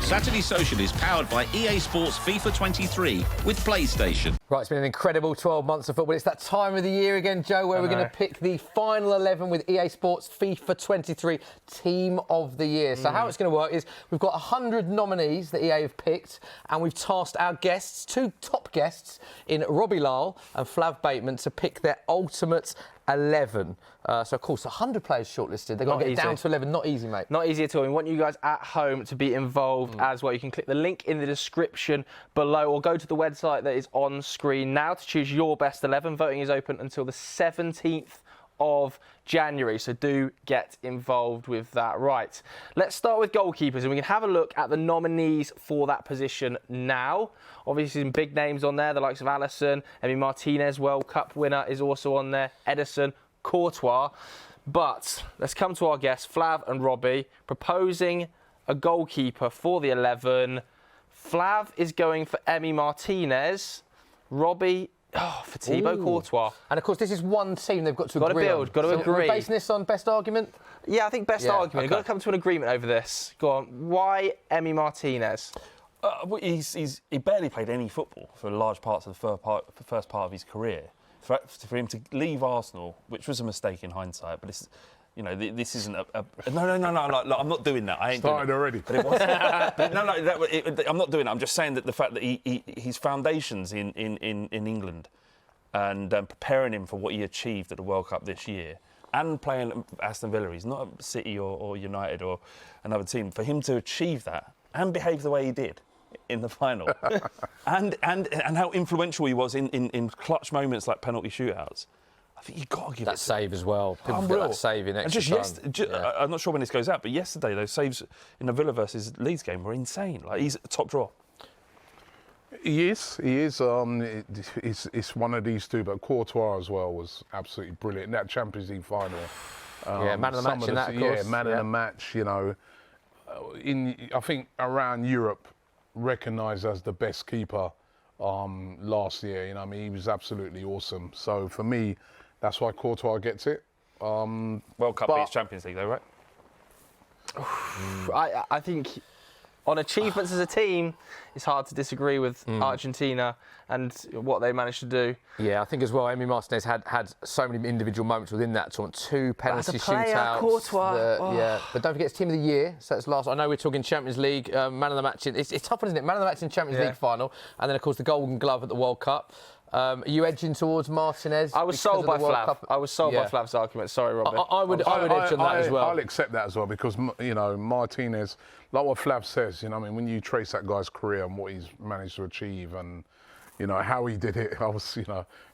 Saturday Social is powered by EA SPORTS FIFA 23 with PlayStation. Right, it's been an incredible 12 months of football. It's that time of the year again, Joe, where we're going to pick the final 11 with EA SPORTS FIFA 23 Team of the Year. So how it's going to work is we've got 100 nominees that EA have picked, and we've tasked our guests, two top guests, in Robbie Flav and Flav Bateman, to pick their ultimate 11. So, of course, 100 players shortlisted. They've got to get down to 11. Not easy, mate. Not easy at all. We want you guys at home to be involved as well. You can click the link in the description below or go to the website that is on screen now to choose your best 11. Voting is open until the 17th of January, so do get involved with that. Right, let's start with goalkeepers, and we can have a look at the nominees for that position now. Obviously some big names on there, the likes of Alisson, Emi Martinez, World Cup winner, is also on there, Edison, Courtois. But let's come to our guests, Flav and Robbie, proposing a goalkeeper for the 11. Flav is going for Emi Martinez. Robbie for Thibaut Courtois. And, of course, this is one team they've got to agree on. Got to agree. We're basing this on best argument? Yeah, I think best argument. Okay. You've got to come to an agreement over this. Go on. Why Emi Martinez? He barely played any football for large parts of the first part of his career. For him to leave Arsenal, which was a mistake in hindsight, but it's, you know, this isn't a no. Like, I'm not doing that. I ain't started already. But it was, I'm not doing it. I'm just saying that the fact that his foundations in England and preparing him for what he achieved at the World Cup this year and playing at Aston Villa, he's not at City or United or another team. For him to achieve that and behave the way he did in the final, and how influential he was in clutch moments like penalty shootouts. I think you've got to give that save as well. People forget that save in extra time. I'm not sure when this goes out, but yesterday those saves in the Villa versus Leeds game were insane. Like, he's a top draw. He is. It's one of these two, but Courtois as well was absolutely brilliant in that Champions League final. Man of the match in that, of course. Yeah, man of the match. You know, I think around Europe, recognised as the best keeper last year. You know, I mean, he was absolutely awesome. So for me, that's why Courtois gets it. World Cup beats Champions League, though, right? I think on achievements as a team, it's hard to disagree with Argentina and what they managed to do. Yeah, I think as well, Emi Martinez had so many individual moments within that tournament. 2 penalty shootouts. Courtois. Yeah, but don't forget it's Team of the Year. So it's last. I know we're talking Champions League, man of the match. It's tough, isn't it? Man of the match in Champions League final, and then of course the Golden Glove at the World Cup. Are you edging towards Martinez? I was sold by Flav. I was sold by Flav's argument. Sorry, Robbie. I would edge on that as well. I'll accept that as well because, you know, Martinez, like what Flav says, you know, I mean, when you trace that guy's career and what he's managed to achieve and, you know, how he did it,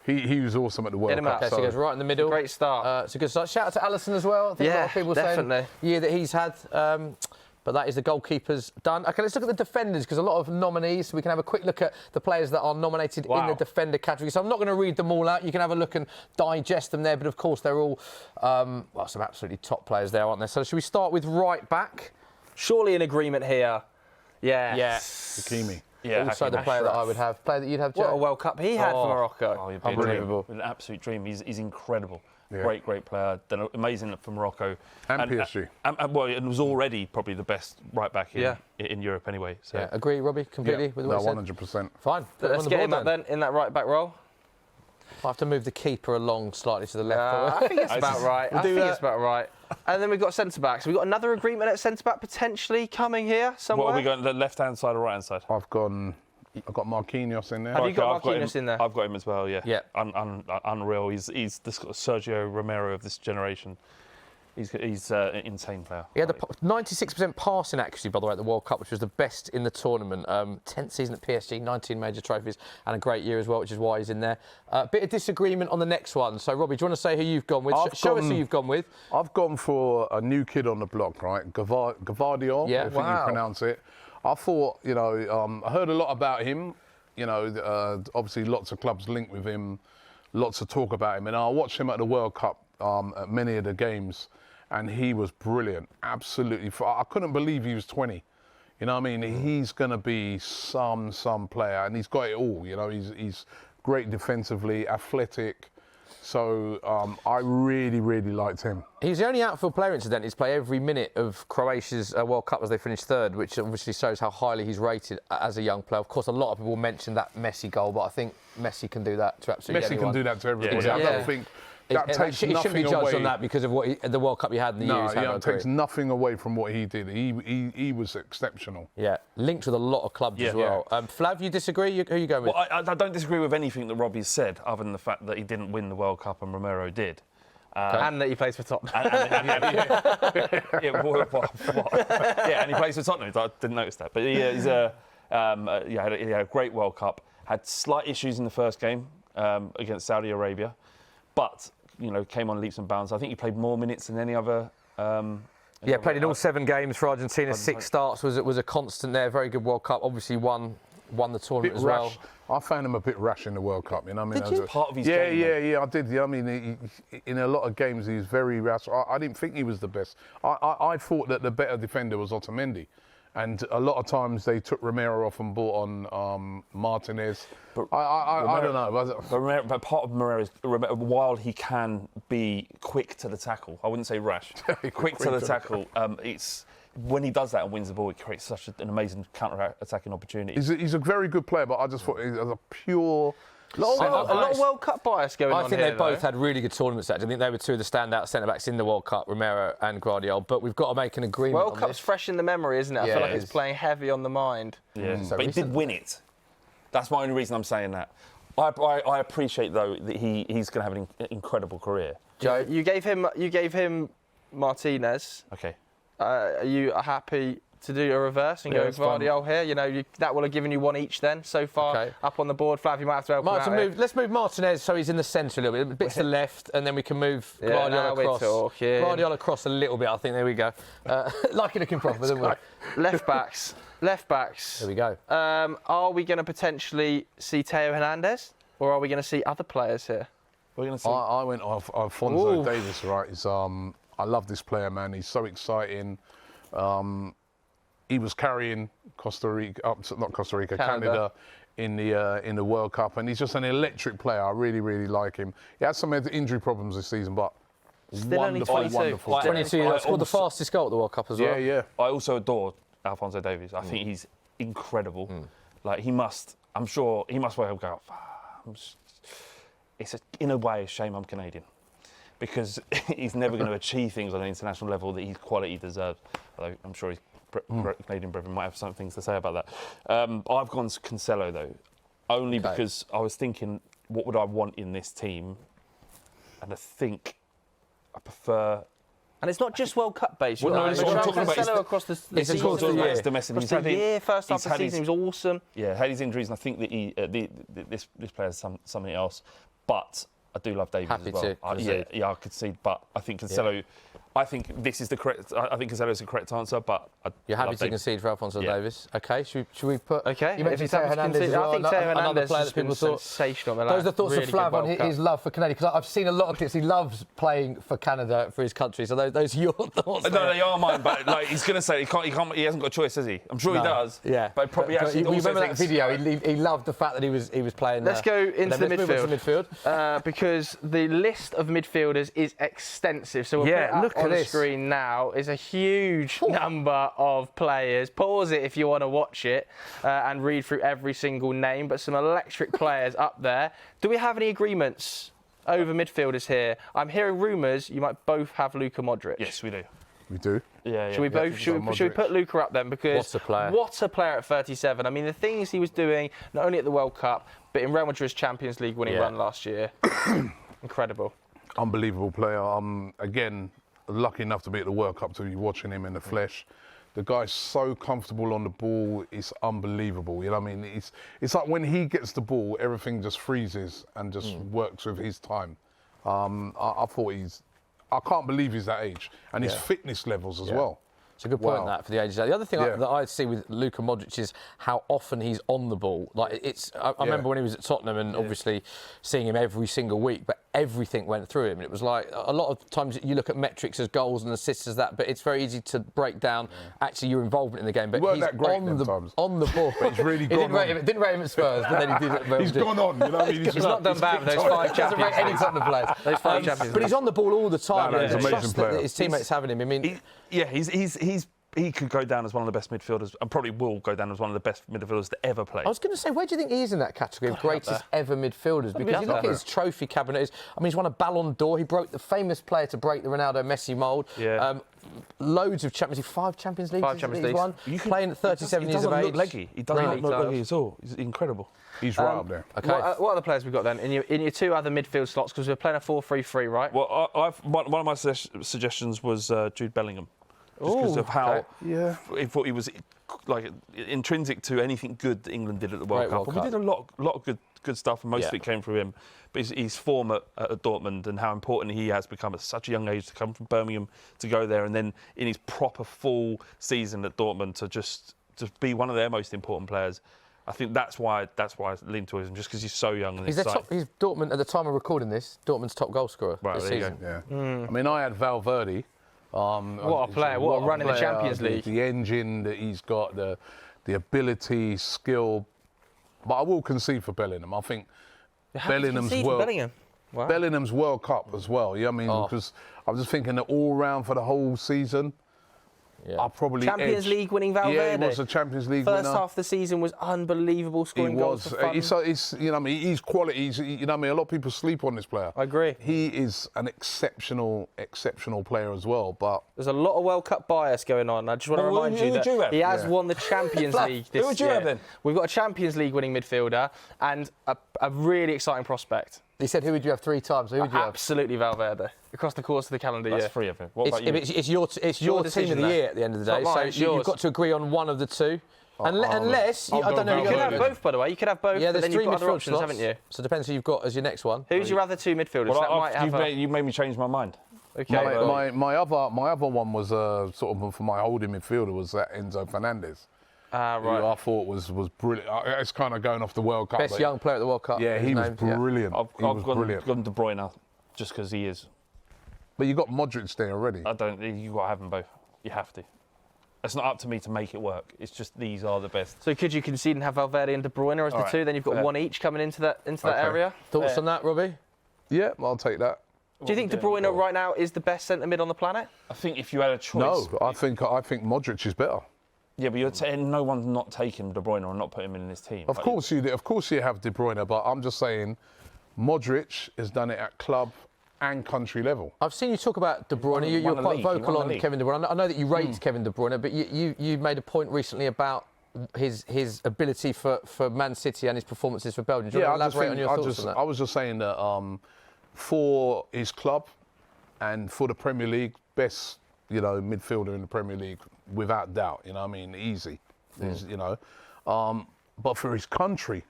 he was awesome at the World Cup. Okay, so he goes right in the middle. Great start. It's a good start. Shout out to Alisson as well. I think a lot of people saying the year that he's had. But that is the goalkeepers done. OK, let's look at the defenders, because a lot of nominees. So we can have a quick look at the players that are nominated in the defender category. So I'm not going to read them all out. You can have a look and digest them there. But, of course, they're all, some absolutely top players there, aren't there? So should we start with right back? Surely an agreement here. Yes. Hakimi. Yeah, also the player that I would have. Player that you'd have, Joe? What a World Cup he had for Morocco. Oh, unbelievable. An absolute dream. He's incredible. Yeah. Great player. Done amazing for Morocco. And PSG. And was already probably the best right back in Europe anyway. So. Yeah. Agree, Robbie, completely with what you said? 100%. Fine. Let's get him up then in that right back role. I have to move the keeper along slightly to the left. I think it's about right. It's about right. And then we've got centre back. So we've got another agreement at centre back potentially coming here somewhere. What are we going, the left hand side or right hand side? I've got Marquinhos in there. Have you got Marquinhos in there? I've got him as well, yeah. Yeah. Unreal. He's the Sergio Romero of this generation. He's an insane player. He had the 96% passing accuracy, by the way, at the World Cup, which was the best in the tournament. 10th season at PSG, 19 major trophies, and a great year as well, which is why he's in there. Bit of disagreement on the next one. So, Robbie, do you want to say who you've gone with? Show us who you've gone with. I've gone for a new kid on the block, right? Gavardio, I think you pronounce it. I thought, you know, I heard a lot about him. You know, obviously lots of clubs linked with him, lots of talk about him. And I watched him at the World Cup at many of the games, and he was brilliant. Absolutely. I couldn't believe he was 20. You know what I mean? He's going to be some player, and he's got it all. You know, he's great defensively, athletic, So I really, really liked him. He's the only outfield player, incidentally, to play every minute of Croatia's World Cup as they finished third, which obviously shows how highly he's rated as a young player. Of course, a lot of people mention that Messi goal, but I think Messi can do that to absolutely anyone. Messi can do that to everybody. Exactly. I don't think that takes he nothing shouldn't be judged away on that because of the World Cup he had in the years. No, it takes nothing away from what he did. He was exceptional. Yeah, linked with a lot of clubs as well. Flav, you disagree? Who are you going with? Well, I don't disagree with anything that Robbie's said, other than the fact that he didn't win the World Cup and Romero did. And that he plays for Tottenham. And he plays for Tottenham. I didn't notice that. But he had a great World Cup. Had slight issues in the first game against Saudi Arabia, but came on leaps and bounds. I think he played more minutes than any other. Played in all 7 games for Argentina. 6 starts was a constant there. Very good World Cup. Obviously won the tournament as well. I found him a bit rash in the World Cup. Did you? Part of his game. Yeah, I did. I mean, in a lot of games, he's very rash. I didn't think he was the best. I thought that the better defender was Otamendi. And a lot of times they took Romero off and brought on Martinez. But I don't know. But part of Romero, while he can be quick to the tackle, I wouldn't say rash, quick to the tackle, it's when he does that and wins the ball, it creates such an amazing counter-attacking opportunity. He's a very good player, but I just thought he's a pure... A lot of World Cup bias going on. I think they both had really good tournaments. Actually, I think they were 2 of the standout centre-backs in the World Cup, Romero and Guardiola. But we've got to make an agreement. World Cup's fresh in the memory, isn't it? I feel like it's playing heavy on the mind. Yeah, but he did win it. That's my only reason I'm saying that. I appreciate though that he's going to have an incredible career. Joe, you gave him Martinez. Okay. Are you happy to do a reverse and go with Guardiola here? That will have given you 1 each then so far up on the board. Flav, you might have to help out. Let's move Martinez so he's in the centre a little bit. A bit to the left, and then we can move Guardiola across. Guardiola across a little bit, I think. There we go. Lucky looking proper, don't we? Left backs. There we go. Are we going to potentially see Theo Hernandez, or are we going to see other players here? We're going to see. I went off Alphonso Davies, right? I love this player, man. He's so exciting. He was carrying Canada in the World Cup, and he's just an electric player. I really, really like him. He had some injury problems this season, but still wonderful, only 22. 22. He scored the fastest goal at the World Cup as well. Yeah. I also adore Alphonso Davies. I think he's incredible. Like I'm sure he must well go. It's in a way a shame I'm Canadian, because he's never going to achieve things on an international level that his quality deserves. Although I'm sure his Canadian brethren might have some things to say about that. I've gone to Cancelo though, only because I was thinking, what would I want in this team? And I think I prefer. And it's not just World Cup based. Well, no, it's what I'm talking about. Cancelo across the season. It's domestic. Across the year, first half of the season, he was awesome. Yeah, had his injuries, and I think that this player is something else. But I do love Davies as well. I could see, but I think Cancelo. I think this is the correct. I think Cancelo is the correct answer, but you're happy to concede for Alphonso Davies. Okay, should we put? Okay, you mentioned Theo Hernandez as well. I think Theo Hernandez player that people thought sensational. Those are the thoughts of Flav on his love for Canada, because I've seen a lot of clips. He loves playing for Canada, for his country. So those are your thoughts. No, they are mine. But he's going to say he can't. He hasn't got a choice, has he? I'm sure he does. Yeah, but probably actually. You remember that video? He loved the fact that he was playing. Let's go into the midfield. Because the list of midfielders is extensive. So we'll put it up on the screen now. Is a huge number of players. Pause it if you want to watch it and read through every single name, but some electric players up there. Do we have any agreements over midfielders here? I'm hearing rumours you might both have Luka Modric. Yes, we do. We do. Yeah. Should we put Luka up then? Because what a player at 37. I mean, the things he was doing, not only at the World Cup, but in Real Madrid's Champions League winning run last year. Incredible. Unbelievable player. Again, lucky enough to be at the World Cup to be watching him in the flesh. The guy's so comfortable on the ball, it's unbelievable. You know what I mean? It's like when he gets the ball, everything just freezes and just works with his time. I can't believe he's that age. And his fitness levels as well. It's a good point that for the ages. The other thing that I see with Luka Modric is how often he's on the ball. Like I remember when he was at Tottenham and obviously seeing him every single week, but everything went through him. And it was like a lot of times you look at metrics as goals and assists as that, but it's very easy to break down actually your involvement in the game. But weren't he's that great on the times. ball. But he's really gone on. Didn't rate him at Spurs, but then he did it at Real He's Madrid. gone on, you know what I mean? He's not done bad with those 5 Doesn't rate any Champions Tottenham players. Those 5 Champions But he's on the ball all the time. No, he's an The amazing trust player. that his teammates having him. I mean, he could go down as one of the best midfielders, and probably will go down as one of the best midfielders to ever play. I was going to say, where do you think he is in that category of greatest ever midfielders? Because you look at his trophy cabinet. I mean, he's won a Ballon d'Or. He broke the famous player to break the Ronaldo Messi mould. Yeah. Loads of Champions League, 5 Champions Leagues. 5 Champions Leagues. Won. Playing at 37 years of age. He doesn't look leggy. He doesn't look leggy at all. He's incredible. He's right up there. Okay. What other players we got then in your 2 other midfield slots? Because we're playing a 4-3-3, right? Well, one of my suggestions was Jude Bellingham. Just because of how I thought he was like intrinsic to anything good that England did at the World Cup. And we did a lot of good stuff, and most of it came through him. But his form at Dortmund and how important he has become at such a young age to come from Birmingham to go there, and then in his proper full season at Dortmund to just be one of their most important players. I think that's why I lean towards him, just because he's so young. And he's Dortmund at the time of recording this. Dortmund's top goal scorer this season. Yeah. I mean, I had Valverde. What a player! What a run in the Champions League! The engine that he's got, the ability, skill. But I will concede for Bellingham. I think Bellingham's World Cup as well. Yeah, I mean, because I was just thinking that all round for the whole season. Yeah. I'll probably Champions League winning Valverde. Yeah, he was a Champions League winner. First half of the season was unbelievable, scoring goals for fun. He's you know, I mean, he's quality. You know, I mean, a lot of people sleep on this player. I agree. He is an exceptional player as well. But there's a lot of World Cup bias going on. I just want to remind you that he has won the Champions League this year. Who would you have then? We've got a Champions League winning midfielder and a really exciting prospect. He said, who would you have 3 times? Who would you have? Absolutely Valverde, across the course of the calendar year. That's 3 of him. What about you? It's your team of the year at the end of the day, so you've got to agree on one of the 2. Unless, I don't know. You could have both, by the way. You could have both, yeah, but then there's you've 3 got other midfield options, slots, haven't you? So it depends who you've got as your next one. Who's your other 2 midfielders? Well, you made me change my mind. Okay. My other one was sort of for my holding midfielder was Enzo Fernandez. Right. Who I thought was brilliant. It's kind of going off the World Cup. Best young player at the World Cup. Yeah, he was brilliant. I've gone De Bruyne just because he is. But you got Modric there already. You got to have them both. You have to. It's not up to me to make it work. It's just these are the best. So could you concede and have Valverde and De Bruyne as the 2? Then you've got 1 each coming into that area. Thoughts on that, Robbie? Yeah, I'll take that. Do you think De Bruyne right now is the best centre mid on the planet? I think if you had a choice. No, I think Modric is better. Yeah, but you're saying no one's not taking De Bruyne or not putting him in his team. Of course you have De Bruyne, but I'm just saying Modric has done it at club and country level. I've seen you talk about De Bruyne. You're quite vocal on Kevin De Bruyne. I know that you rate Kevin De Bruyne, but you made a point recently about his ability for Man City and his performances for Belgium. Do you want to elaborate on your thoughts on that? I was just saying that for his club and for the Premier League, best midfielder in the Premier League without doubt. You know, what I mean, easy. But for his country,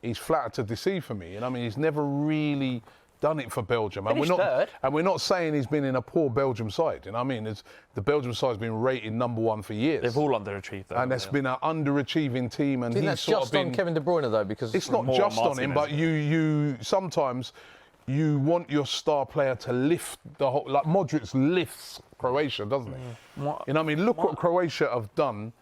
he's flattered to deceive for me. You know, I mean, he's never really done it for Belgium, and we're not saying he's been in a poor Belgium side. You know, what I mean, the Belgium side's been rated #1 for years. They've all underachieved, though, and it's been an underachieving team. And I think he's that's sort just of been on Kevin De Bruyne though, because it's not just on him, but you sometimes. You want your star player to lift the whole, like Modric lifts Croatia, doesn't he? You know what I mean? Look what Croatia have done,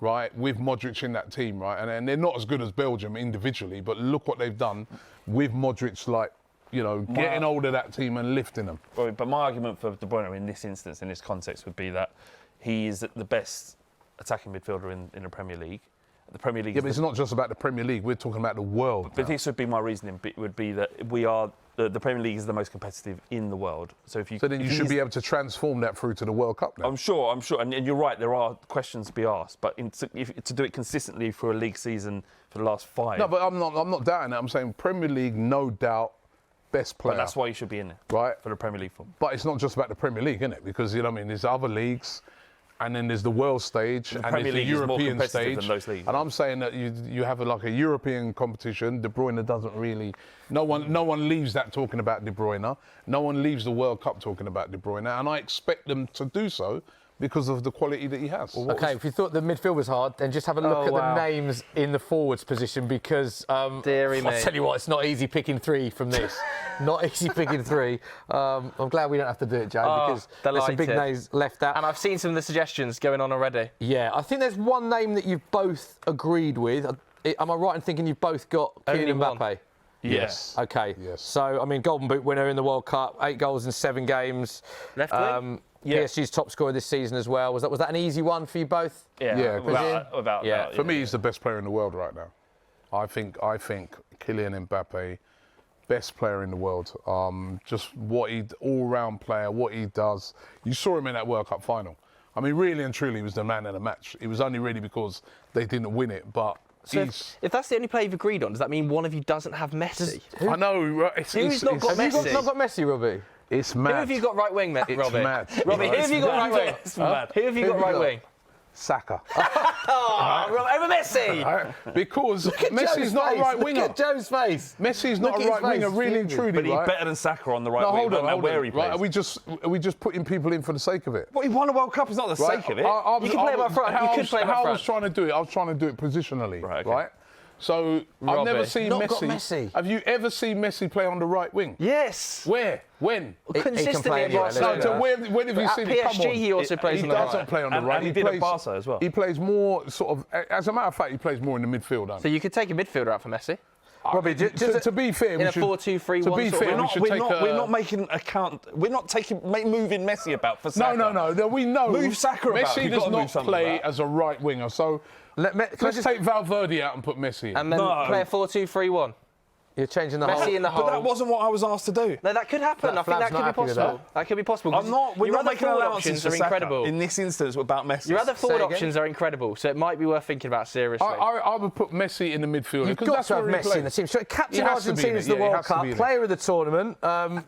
right, with Modric in that team, right? And they're not as good as Belgium individually, but look what they've done with Modric, like, getting hold of that team and lifting them. But my argument for De Bruyne in this instance, in this context, would be that he is the best attacking midfielder in the Premier League. The Premier League. Yeah, but it's not just about the Premier League. We're talking about the world. But this would be my reasoning. Would be that the Premier League is the most competitive in the world. So then you should be able to transform that through to the World Cup now. I'm sure, and you're right. There are questions to be asked, but to do it consistently for a league season for the last 5. No, but I'm not doubting that. I'm saying Premier League, no doubt, best player. But that's why you should be in there, right? For the Premier League football. But it's not just about the Premier League, isn't it? Because there's other leagues. And then there's the world stage, and there's the European stage. Than those leagues, and I'm saying that you have a European competition. De Bruyne doesn't really. No one leaves that talking about De Bruyne. No one leaves the World Cup talking about De Bruyne, and I expect them to do so because of the quality that he has. Okay, if you thought the midfield was hard, then just have a look at the names in the forwards position because Deary me. I'll tell you what, it's not easy picking 3 from this. Not easy picking 3. I'm glad we don't have to do it, Joe, because there's some big names left out. And I've seen some of the suggestions going on already. Yeah, I think there's one name that you've both agreed with. Am I right in thinking you've both got Kylian Mbappe? Yes. Okay. Yes. So, I mean, Golden Boot winner in the World Cup, 8 goals in 7 games. Left wing? PSG's top scorer this season as well. Was that an easy one for you both? Yeah, without doubt. For me, he's the best player in the world right now. I think Kylian Mbappe, best player in the world. Just all-round player, what he does. You saw him in that World Cup final. I mean, really and truly, he was the man of the match. It was only really because they didn't win it, but. So if that's the only player you've agreed on, does that mean one of you doesn't have Messi? I know. Who's not got Messi? Have you not got Messi, Robbie? It's mad. Who have you got right wing, Robbie? It's mad. Robbie, who have you got right wing? Who have you got right wing? SAKA. Over Messi! Because Messi's not a right winger. Look at Joe's face. Messi's not a right winger, really and truly. But he's better than SAKA on the right wing. Hold on, no matter where he plays. Right, are we just putting people in for the sake of it? Well, he won a World Cup. It's not the sake of it. You can play him up front. You could play him up front. I was trying to do it. I was trying to do it positionally. Right. Okay. So I've never seen Not Messi. got Messi. Have you ever seen Messi play on the right wing? Yes. Where? When? Consistently play at anywhere, Barcelona. So when have you seen it? At Come on. PSG, he also plays on the He right. doesn't play on the right. And he did at Barca as well. He plays more sort of. As a matter of fact, he plays more in the midfield. So you could take a midfielder out for Messi. Robbie, to be fair, in a 4-2-3-1. To be fair, we're not making account. We're not moving Messi about for SAKA. No. We know. Move SAKA about. Messi does not play as a right winger. So let's take Valverde out and put Messi in. And then play a 4-2-3-1. You're changing the Messi in the hole. But that wasn't what I was asked to do. No, that could happen. I think that could be possible. That could be possible. I'm not. We're not making allowances are for incredible. In this instance, about Messi. Your other forward options are incredible, so it might be worth thinking about seriously. I would put Messi in the midfield. You've got to have Messi in the team. So captain Argentina in the World Cup, player of the tournament,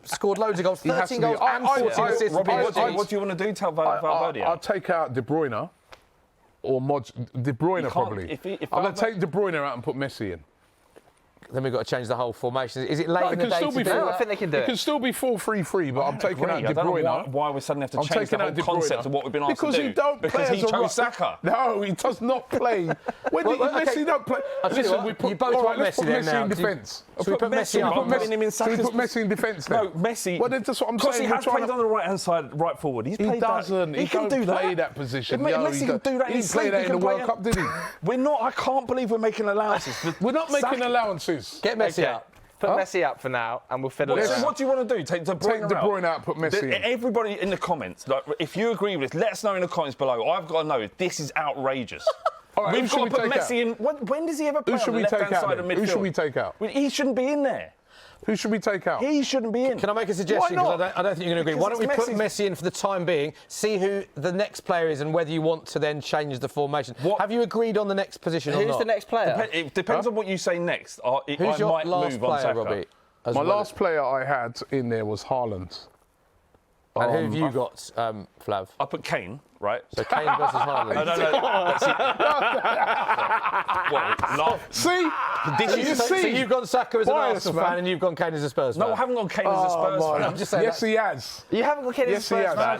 scored loads of goals, 13 goals and 14 assists. What do you want to do? Tell Valverde. I'll take out De Bruyne or De Bruyne probably. I'm going to take De Bruyne out and put Messi in. Then we've got to change the whole formation. Is it late in the day to do that? I think they can do it. It can still be 4-3-3, but I'm taking out De Bruyne. I don't know why we suddenly have to change the whole concept of what we've been asked to do. Because he don't play because he as a chose SAKA. No, he does not play. Messi don't play. Listen, we put Messi in defence. So we put Messi up. Should we put Messi in defence now? No, Messi. Well, that's what I'm saying. Because he has played on the right-hand side, right forward. He doesn't. He can do that. He that position. Messi can do that. He didn't play that in the World Cup, did he? We're not. I can't believe we're making allowances. We're not making allowances. Get Messi out. Put Messi out for now, and we'll fiddle it. What do you want to do? Take De Bruyne out, put Messi in. Everybody in the comments, like, if you agree with this, let us know in the comments below. I've got to know if this is outrageous. All right, We've got to put Messi in. When does he ever play on the left-hand side of midfield? Who should we take out? He shouldn't be in there. Who should we take out? He shouldn't be in. Can I make a suggestion? Because I don't think you're going to agree. Why don't we put Messi in for the time being, see who the next player is and whether you want to then change the formation. Have you agreed on the next position or not? Who's the next player? It depends on what you say next. Who's your last player, Robbie? My last player I had in there was Haaland. And who have you got, Flav? I put Kane, right? So Kane versus Haaland. No. See? So you've gone SAKA as an Arsenal fan and you've gone Kane as a Spurs fan? No, I haven't gone Kane as a Spurs fan. I'm just saying. Yes, he has. You haven't got Kane as a Spurs fan?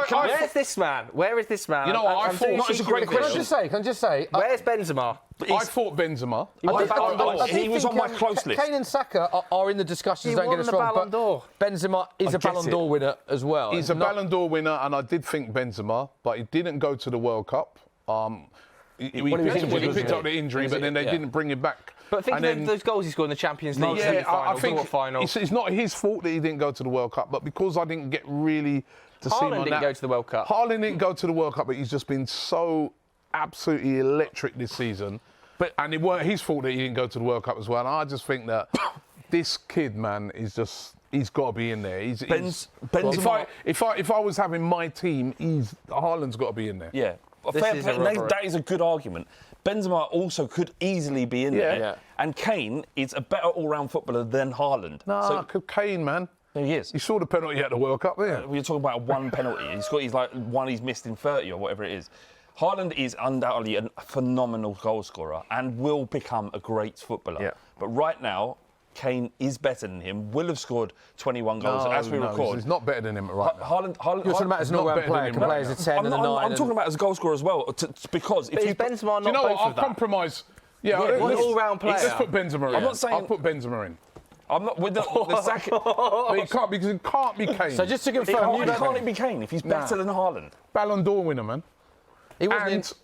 Where is this man? Where is this man? You know what? I thought it's a great question. Can I just say? Where's Benzema? I thought Benzema. He was on my close list. Kane and SAKA are in the discussions. Don't get us wrong. But Benzema is a Ballon d'Or winner as well. He's a Ballon d'Or winner, and I did think Benzema, but he didn't go to the World Cup. He picked up the injury, but then they didn't bring him back. But think of those goals he scored in the Champions League semi-finals, it's not his fault that he didn't go to the World Cup, but because I didn't get really to see him on that. Haaland didn't go to the World Cup. Haaland didn't go to the World Cup, but he's just been so absolutely electric this season. And it weren't his fault that he didn't go to the World Cup as well. And I just think that this kid, man, is just... He's got to be in there. Benzema, if I was having my team, Haaland's got to be in there. Yeah. That is a good argument. Benzema also could easily be in there. Yeah. And Kane is a better all-round footballer than Haaland. Kane, man. He is. You saw the penalty at the World Cup there. We're talking about one penalty. He's like one he's missed in 30 or whatever it is. Haaland is undoubtedly a phenomenal goal scorer and will become a great footballer. Yeah. But right now, Kane is better than him, will have scored 21 goals as we record. He's not better than him right now. You're talking about as an all-round player, can play as a 10 and a 9. I'm talking about as a goal scorer as well, because if you... Benzema not you know both what? I'll of that? compromise. Yeah, one all-round player. Let's put Benzema in. I'm not saying... I'll put Benzema in. I'm not with the Saka. But it can't, because it can't be Kane. So just to confirm, Can't it be Kane if he's better than Haaland? Ballon d'Or winner, man. He wasn't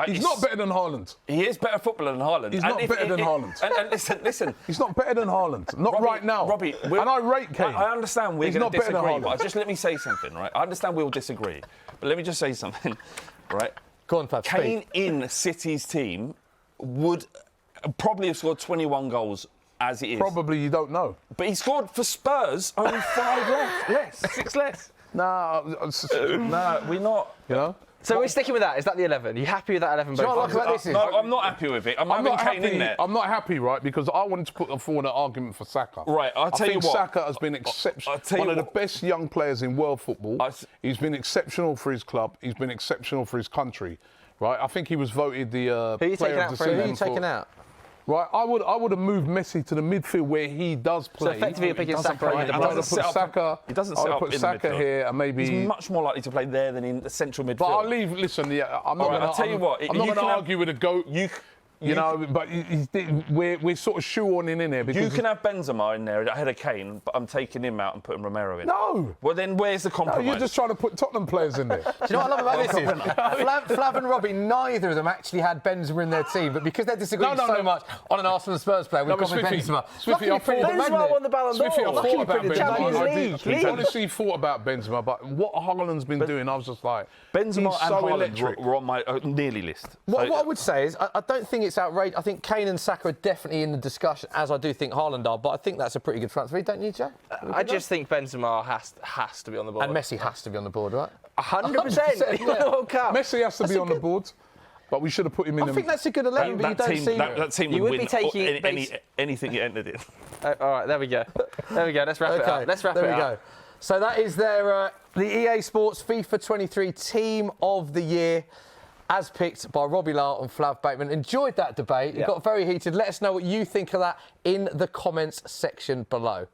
he's not better than Haaland. He is better footballer than Haaland. He's not better than Haaland. And listen. He's not better than Haaland. Not Robbie, right now. Robbie, and I rate Kane. I understand we're going to better than disagree, Haaland. but just let me say something, right? I understand we'll disagree, but let me just say something, right? Go on, Fab. Kane in City's team would probably have scored 21 goals as it is. Probably you don't know. But he scored for Spurs only 5 less, 6 less. Nah, we're not. You know? So we're sticking with that. Is that the 11? Are you happy with that 11? you know what I like about this is? No, I'm not happy with it. I'm having not Kane happy. in there. I'm not happy, right? Because I wanted to put forward an argument for Saka. Right, I'll tell I you think what. Saka has been one of the best young players in world football. He's been exceptional for his club. He's been exceptional for his country. Right? I think he was voted the player of the season. Who are you taking out? Right, I would have moved Messi to the midfield where he does play. So effectively, you're picking Saka. He doesn't put Saka here, and maybe he's much more likely to play there than in the central midfield. But I'll leave. Listen, I'm not going to. I'll tell you what. I'm not going to argue with a goat. You know, but we're sort of shoehorning in there because you can have Benzema in there ahead of Kane, but I'm taking him out and putting Romero in. No. Well, then where's the compromise? No, you're just trying to put Tottenham players in there. Do you know what I love about this is Flav and Robbie, neither of them actually had Benzema in their team, but because they're disagreeing so much on an Arsenal and Spurs player, we've gone with Benzema. Swiffy, Benzema won the Ballon d'Or. I thought about Benzema. I League. honestly thought about Benzema, but what Haaland's been doing, I was just like, Benzema he's and so Haaland electric. were on my nearly list. What I would say is, I don't think it's outrageous. I think Kane and Saka are definitely in the discussion, as I do think Haaland are, but I think that's a pretty good transfer, don't you, Joe? I just think Benzema has to be on the board. And Messi has to be on the board, right? 100%. Yeah. World Cup. Messi has to be on the board, but we should have put him in. I think that's a good 11, but you don't see... That team You would would win be taking anything it entered in. All right, there we go. Let's wrap it up. Let's wrap it up. There we go. So that is their the EA Sports FIFA 23 Team of the Year, as picked by Robbie Flav and Flav Bateman. Enjoyed that debate. It got very heated. Let us know what you think of that in the comments section below.